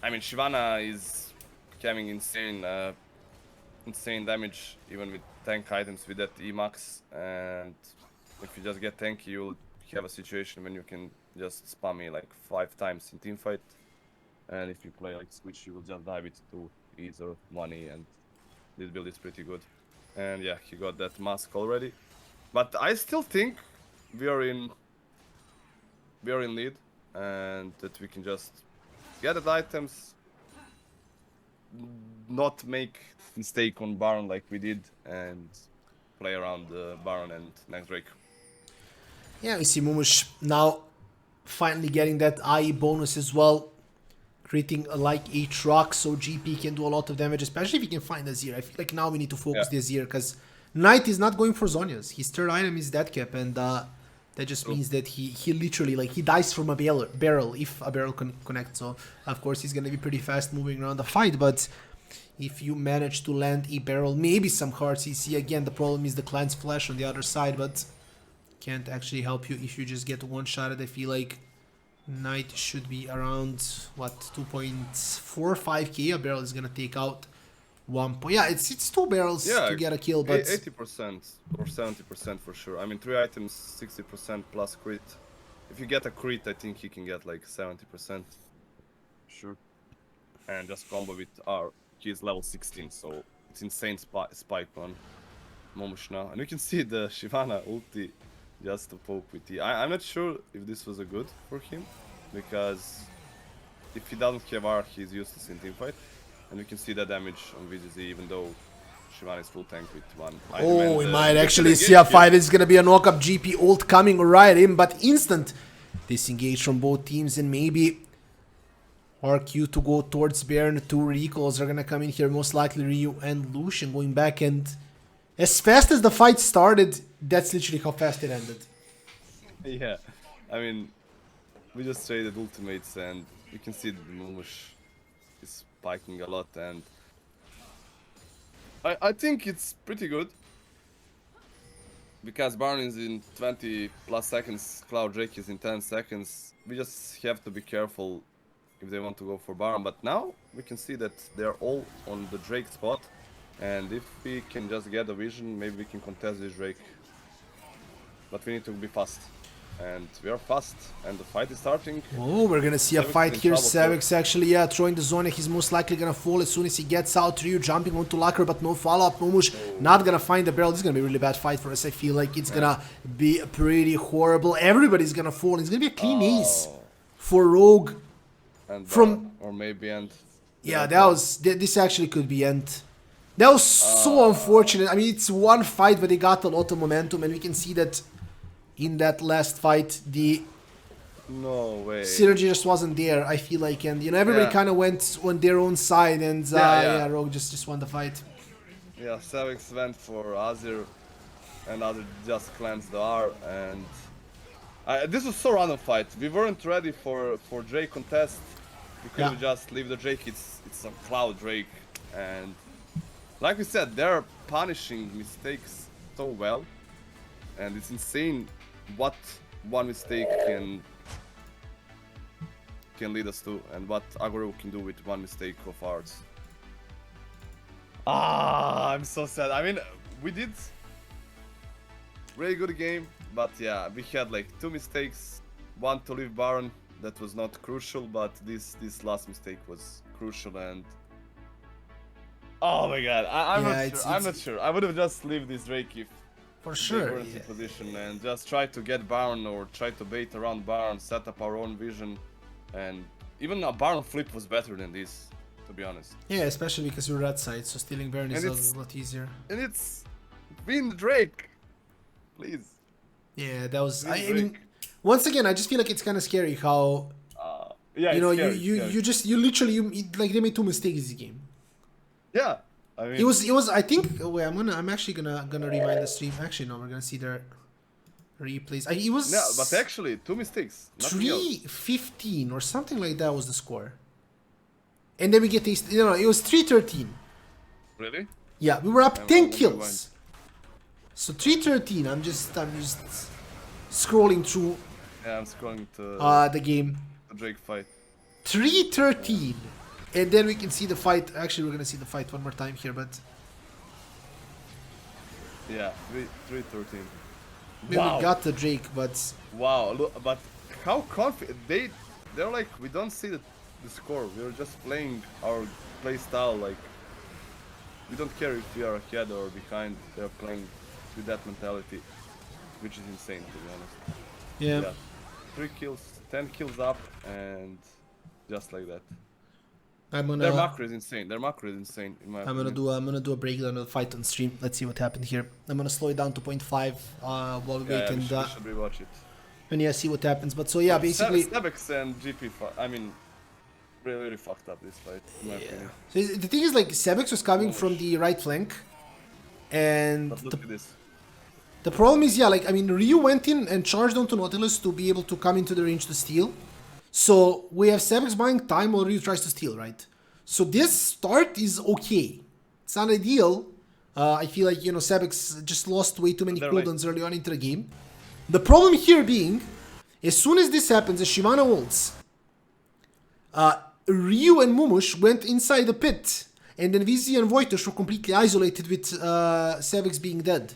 I mean, Shyvana is having insane damage even with tank items with that E-Max, and if you just get tanky, you'll have a situation when you can just spam me like 5 times in teamfight, and if you play like Switch, you will just die with 2 E's or 1 E, and this build is pretty good. And yeah, he got that mask already. But I still think we are in lead, and that we can just get the items, not make mistake on Baron like we did, and play around the Baron and next Drake. Yeah, we see Mumush now finally getting that IE bonus as well, creating like a truck, so GP can do a lot of damage, especially if he can find Azir. I feel like now we need to focus the Azir, because Knight is not going for Zhonya's. His third item is Death Cap, and that just means that he literally, like, he dies from a barrel if a barrel can connect. So of course he's gonna be pretty fast moving around the fight, but if you manage to land a barrel, maybe some hard CC, again the problem is the Clan's Flash on the other side, but can't actually help you if you just get one shot at. I feel like Knight should be around, what, 2.45k. A barrel is gonna take out 1 point. Yeah, it's 2 barrels to get a kill, but 80% or 70% for sure. I mean, 3 items, 60% plus crit. If you get a crit, I think he can get like 70%. Sure. And just combo with R. He's level 16, so it's insane spike on Momush now. And you can see the Shyvana ulti just to poke with E. I'm not sure if this was a good for him, because if he doesn't have R, he's useless in teamfight. And you can see the damage on VZZ, even though Shyvana is full tank with one item. Oh, and, we might you actually can see a engage fight. here. It's gonna be a knock-up GP ult coming right in, but instant disengage from both teams, and maybe RQ to go towards Baron. Two recalls are gonna come in here, most likely Ryu and Lucian going back, and as fast as the fight started, that's literally how fast it ended. Yeah, I mean, we just traded ultimates, and you can see that Momush is spiking a lot, and I think it's pretty good. Because Baron is in 20 plus seconds, Cloud Drake is in 10 seconds. We just have to be careful if they want to go for Baron. But now we can see that they're all on the Drake spot. And if we can just get a vision, maybe we can contest this Drake. But we need to be fast. And we are fast, and the fight is starting. Oh, we're gonna see a Savix fight in here. trouble Savix actually, yeah, throwing the zone. He's most likely gonna fall as soon as he gets out. Ryu jumping onto Locker, but no follow-up. Momush not gonna find the barrel. This is gonna be a really bad fight for us. I feel like it's gonna be pretty horrible. Everybody's gonna fall. It's gonna be a clean ace for Rogue. And From- or maybe end. Yeah, that was... This actually could be end. That was so unfortunate. I mean, it's one fight, but they got a lot of momentum, and we can see that in that last fight, the No way. synergy just wasn't there, I feel like, and you know, everybody Yeah. kind of went on their own side, and Yeah. Rogue just won the fight. Yeah, Savix went for Azir, and Azir just cleansed the R, and this was so random fight. We weren't ready for Drake contest. We could have just leave the Drake. It's a Cloud Drake, and like we said, they're punishing mistakes so well, and it's insane what one mistake can lead us to, and what Agoro can do with one mistake of ours. I'm so sad. I mean, we did really good game, but yeah, we had like 2 mistakes. One to leave Baron, that was not crucial, but this last mistake was crucial, and oh my god, I'm not sure. I would have just leave this Drake if For they sure. weren't in position, and just try to get Baron or try to bait around Baron, set up our own vision, and even a Baron flip was better than this, to be honest. Yeah, especially because we're red side, so stealing Baron And is it's- a lot easier. And it's win Drake, please. Yeah, that was... I Drake. mean, once again, I just feel like it's kind of scary how, Yeah, you know, it's scary, you just, you literally, like, they made 2 mistakes this game. yeah. I mean, It was. I think. Oh, wait, I'm actually gonna rewind the stream. Actually, no, we're gonna see their replays. It was. no, but actually 2 mistakes. Nothing else. 3-15 or something like that was the score. And then we get this. You know, it was 3-13. Really? Yeah, we were up I'm 10 gonna kills. So 3-13. I'm just scrolling through Yeah, I'm scrolling to the game. the Drake fight. 3-13. And then we can see the fight. Actually, we're gonna see the fight one more time here, but Yeah, 3-13. we got the Drake, but Wow, look, but how confident they're like, we don't see the score. We're just playing our play style, like we don't care if we are ahead or behind. They're playing with that mentality, which is insane, to be honest. yeah. 3 kills, 10 kills up, and just like that. I'm Their gonna. macro is insane. Their macro is insane, in my I'm opinion. gonna do a breakdown of the fight on stream. Let's see what happened here. I'm gonna slow it down to 0.5 while we wait Yeah, and we should rewatch it. see what happens. But so yeah, basically. Sebix and GP fight. I mean, really fucked up this fight, in my opinion. So the thing is, like, Sebix was coming from the right flank, and But look at this. the problem is, yeah, like, I mean, Ryu went in and charged onto Nautilus to be able to come into the range to steal. So we have Sebix buying time while Ryu tries to steal, right? So this start is okay. It's not ideal. I feel like, you know, Sebix just lost way too many They're cooldowns early on into the game. The problem here being, as soon as this happens, as Shyvana ults, Ryu and Momush went inside the pit, and then VZ and Voitosh were completely isolated with Sebix being dead.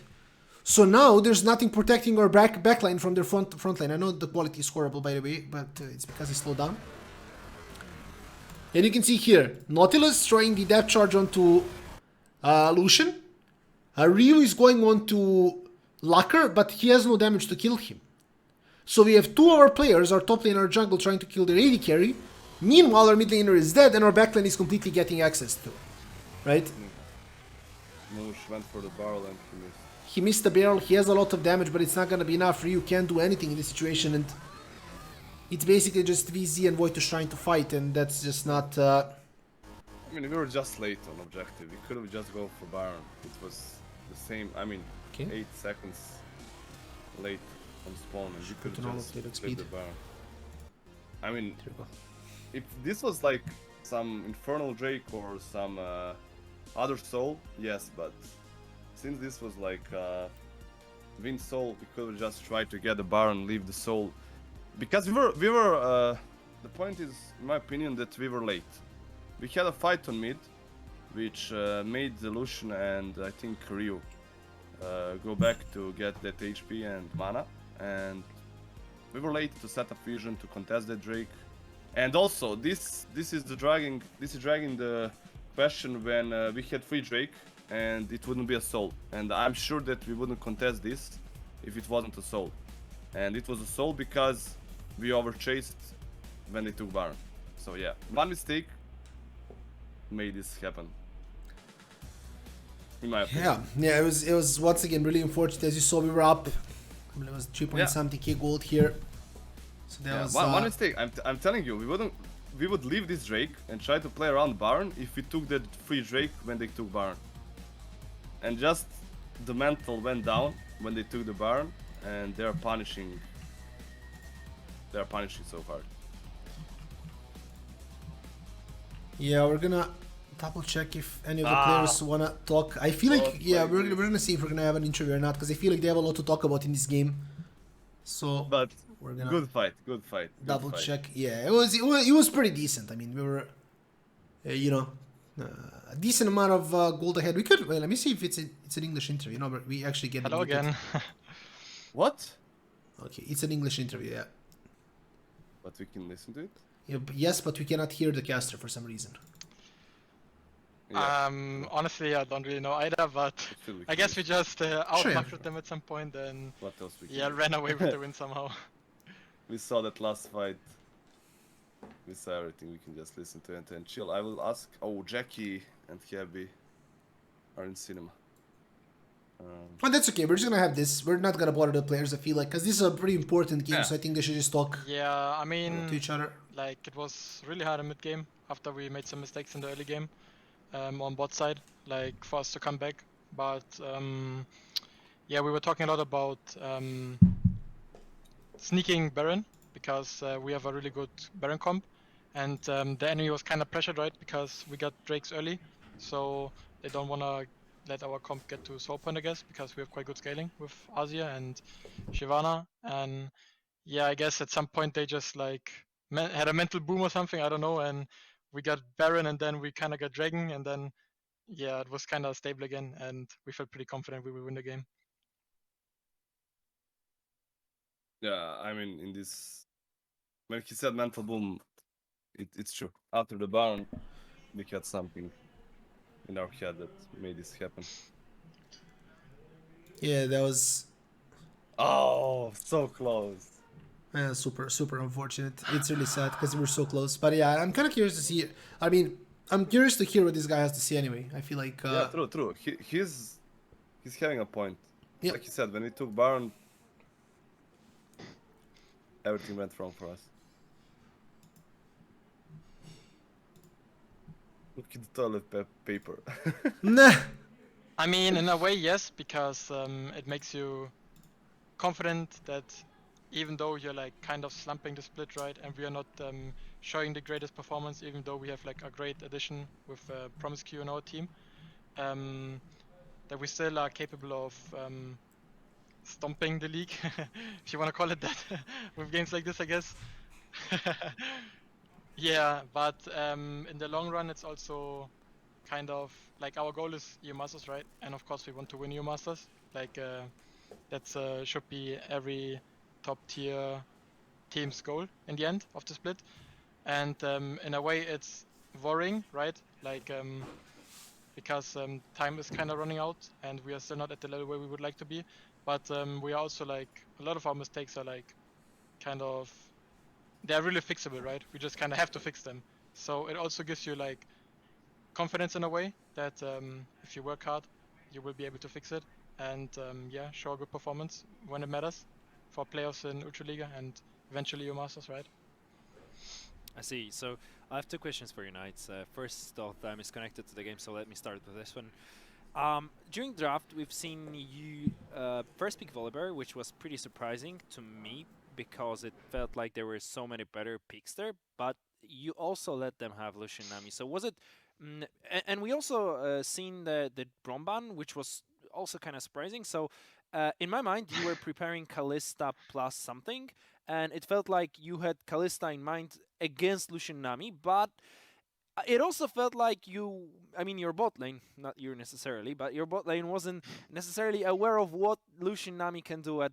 So now there's nothing protecting our backline from their front line. I know the quality is horrible, by the way, but it's because he slowed down. And you can see here, Nautilus throwing the depth charge onto Lucian. Ryu is going on to Locker, but he has no damage to kill him. So we have two of our players, our top lane and our jungle, trying to kill their AD carry. Meanwhile, our mid laner is dead and our back lane is completely getting access to. Right? Moosh went for the barrel and he missed. He missed the barrel, he has a lot of damage, but it's not gonna be enough. Ryu can't do anything in this situation, and it's basically just VZ and Void trying to fight, and that's just not... I mean, we were just late on objective. We could have just gone for Baron. It was the same, I mean, Okay. 8 seconds late on spawn, and we could put on have just all of played speed. the Baron. I mean, There we go. if this was like some Infernal Drake or some other soul, yes, but since this was like Wind Soul, we could have just tried to get the Baron, leave the soul. Because we were the point is, in my opinion, that we were late. We had a fight on mid, which made the Lucian and I think Ryu go back to get that HP and mana, and we were late to set up vision to contest that Drake. And also, this is dragging the question when we had free Drake and it wouldn't be a soul. And I'm sure that we wouldn't contest this if it wasn't a soul. And it was a soul because we overchased when they took Baron. So yeah, one mistake made this happen. In my opinion. Yeah, it was once again really unfortunate. As you saw, we were up. I mean, it was 3 point Yeah. something K gold here. So that Yeah, was one mistake. I'm telling you, we would leave this Drake and try to play around Baron if we took that free Drake when they took Baron. And just the mental went down when they took the Baron, and they're punishing. They're punishing so hard. Yeah, we're gonna double check if any of the players wanna talk. I feel like we're gonna see if we're gonna have an interview or not, because I feel like they have a lot to talk about in this game. So But we're gonna good fight, good fight. Good double fight. check. Yeah, it was pretty decent. I mean, we were, a decent amount of gold ahead. We could let me see if it's an English interview. No, but we actually get Hello it muted. again. What? Okay, it's an English interview. Yeah. But we can listen to it. Yes, but we cannot hear the caster for some reason. Yeah. Honestly, I don't really know either, but Still we I can guess we listen. just outmaxed them at some point and What else we can yeah, do? ran away with the win somehow. We saw that last fight. We saw everything. We can just listen to it and chill. I will ask. Oh, Jackie and Heavy are in cinema. But that's okay. We're just gonna have this. We're not gonna bother the players. I feel like because this is a pretty important game, Yeah. so I think they should just talk Yeah, I mean, to each other. like it was really hard in mid game after we made some mistakes in the early game on bot side, like for us to come back. But yeah, we were talking a lot about sneaking Baron because we have a really good Baron comp, and the enemy was kind of pressured, right? Because we got Drakes early, so they don't wanna let our comp get to soul point, I guess, because we have quite good scaling with Azia and Shyvana. And yeah, I guess at some point they just like had a mental boom or something, I don't know, and we got Baron and then we kind of got Dragon, and then yeah, it was kind of stable again, and we felt pretty confident we will win the game. Yeah, I mean, in this, when he said mental boom, it's true. After the Baron, we had something in our head that made this happen. Yeah, that was Oh, so close. super unfortunate. It's really sad because we were so close. But yeah, I'm kind of curious to see. I mean, I'm curious to hear what this guy has to say anyway. I feel like Yeah, true. He's having a point. Yep. Like he said, when we took Baron, everything went wrong for us. Look at the toilet paper. nah. I mean, in a way, yes, because it makes you confident that even though you're like kind of slumping the split, right, and we are not showing the greatest performance, even though we have like a great addition with Promise Q in our team, that we still are capable of stomping the league, if you want to call it that, with games like this, I guess. Yeah, but in the long run, it's also kind of like our goal is EU Masters, right? And of course, we want to win EU Masters. Like that's should be every top tier team's goal in the end of the split. And in a way, it's worrying, right? Like because time is kind of running out and we are still not at the level where we would like to be. But we are also like, a lot of our mistakes are like kind of, they're really fixable, right? We just kind of have to fix them. So it also gives you like confidence in a way that if you work hard, you will be able to fix it and yeah, show a good performance when it matters for playoffs in Ultraliga and eventually your Masters, right? I see. So I have two questions for you, Knights. First of them is connected to the game, so let me start with this one. During draft, we've seen you first pick Volibear, which was pretty surprising to me because it felt like there were so many better picks there, but you also let them have Lucian Nami. So was it... and we also seen the Bromban, which was also kind of surprising. So in my mind, you were preparing Kalista plus something, and it felt like you had Kalista in mind against Lucian Nami, but it also felt like you, I mean, your bot lane, not you necessarily, but your bot lane wasn't necessarily aware of what Lucian Nami can do at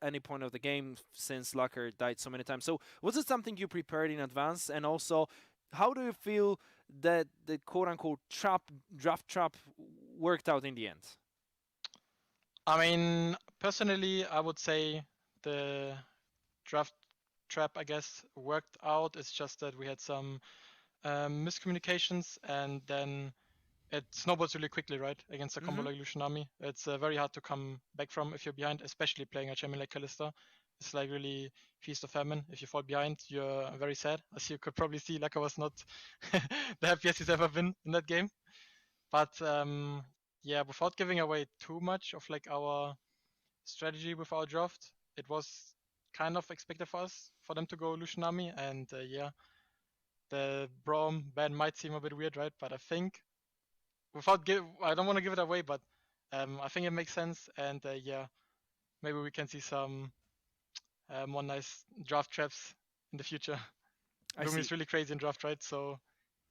any point of the game since Lucker died so many times. So was it something you prepared in advance? And also, how do you feel that the quote-unquote draft trap worked out in the end? I mean, personally, I would say the draft trap, I guess, worked out. It's just that we had some miscommunications and then it snowballs really quickly, right? Against a combo like Lucian Nami. It's very hard to come back from if you're behind, especially playing a champion like Kalista. It's like really feast or famine. If you fall behind, you're very sad. As you could probably see, Laka was not the happiest he's ever been in that game. But yeah, without giving away too much of like our strategy with our draft, it was kind of expected for us for them to go Lucian Nami, and yeah, the Braum ban might seem a bit weird, right? But I think I don't want to give it away, but I think it makes sense, and yeah, maybe we can see some more nice draft traps in the future. Lumi is really crazy in draft, right? So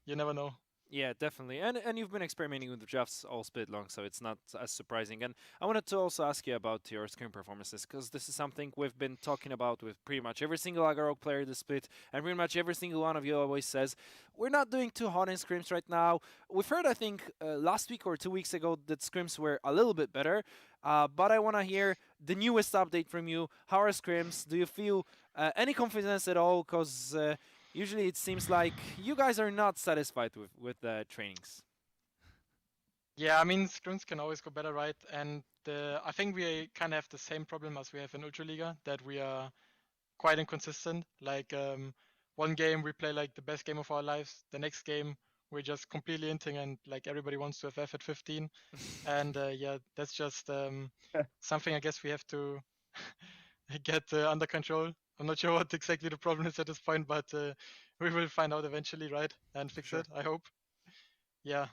you never know. Yeah, definitely. And you've been experimenting with the drafts all split long, so it's not as surprising. And I wanted to also ask you about your scrim performances, because this is something we've been talking about with pretty much every single Agarok player this split, and pretty much every single one of you always says, we're not doing too hot in scrims right now. We've heard, I think, last week or 2 weeks ago that scrims were a little bit better, but I want to hear the newest update from you. How are scrims? Do you feel any confidence at all? Because... usually it seems like you guys are not satisfied with the trainings. Yeah, I mean, scrims can always go better, right? And I think we kind of have the same problem as we have in Ultraliga, that we are quite inconsistent. Like one game we play like the best game of our lives, the next game we're just completely inting and like everybody wants to have F at 15. And yeah, that's just something I guess we have to get under control. I'm not sure what exactly the problem is at this point, but we will find out eventually, right? And fix it, I hope. Yeah,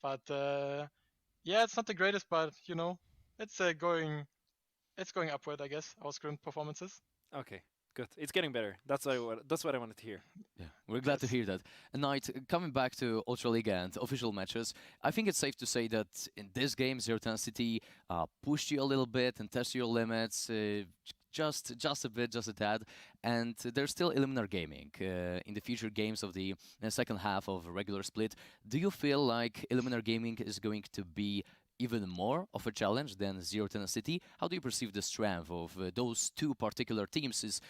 but yeah, it's not the greatest, but you know, it's going upward, I guess. Our scrim performances. Okay, good. It's getting better. That's what I wanted to hear. Yeah, we're glad to hear that. And Knight, coming back to Ultraliga and official matches, I think it's safe to say that in this game, Zero Tenacity pushed you a little bit and tested your limits. Just a bit, just a tad, and there's still Eliminar Gaming in the future games of the second half of a regular split. Do you feel like Eliminar Gaming is going to be even more of a challenge than Zero Tenacity? How do you perceive the strength of those two particular teams, since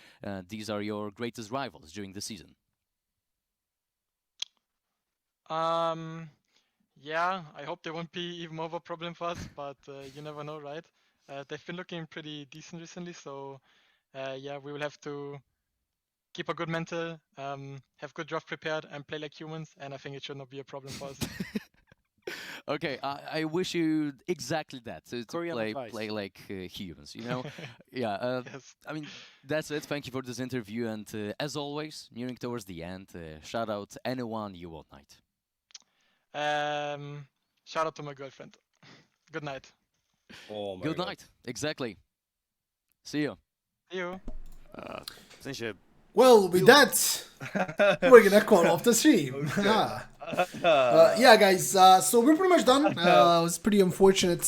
these are your greatest rivals during the season? Yeah, I hope there won't be even more of a problem for us, but you never know, right? They've been looking pretty decent recently, so yeah, we will have to keep a good mental, have good draft prepared, and play like humans, and I think it should not be a problem for us. Okay, I wish you exactly that, to Korean play like humans, you know? Yeah, Yes. I mean, that's it. Thank you for this interview, and as always, nearing towards the end, shout out anyone you want, Knight. Shout out to my girlfriend. Good night. Oh my Good God. night. Exactly. See you. See you. W sensie, Well, with that, we're gonna call off the stream. Yeah, guys. So we're pretty much done. It was pretty unfortunate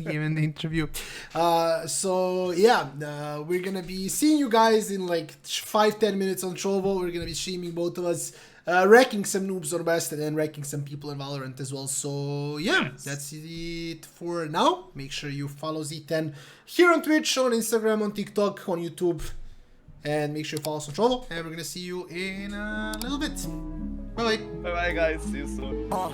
given the interview. So yeah, we're gonna be seeing you guys in like 5-10 minutes on Trovo. We're gonna be streaming both of us. wrecking some noobs or best, and then wrecking some people in Valorant as well. So yeah, that's it for now. Make sure you follow Z10 here on Twitch, on Instagram, on TikTok, on YouTube, and make sure you follow us on Trovo. And we're gonna see you in a little bit. Bye bye. Bye bye, guys. See you soon. But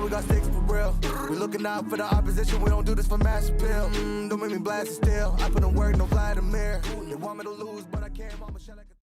we got sticks for real. We looking out for the opposition. We don't do this for mass appeal. Don't make me blast it still. I put in work, no Vladimir. They want me to lose, but I can't. Mama, shut like a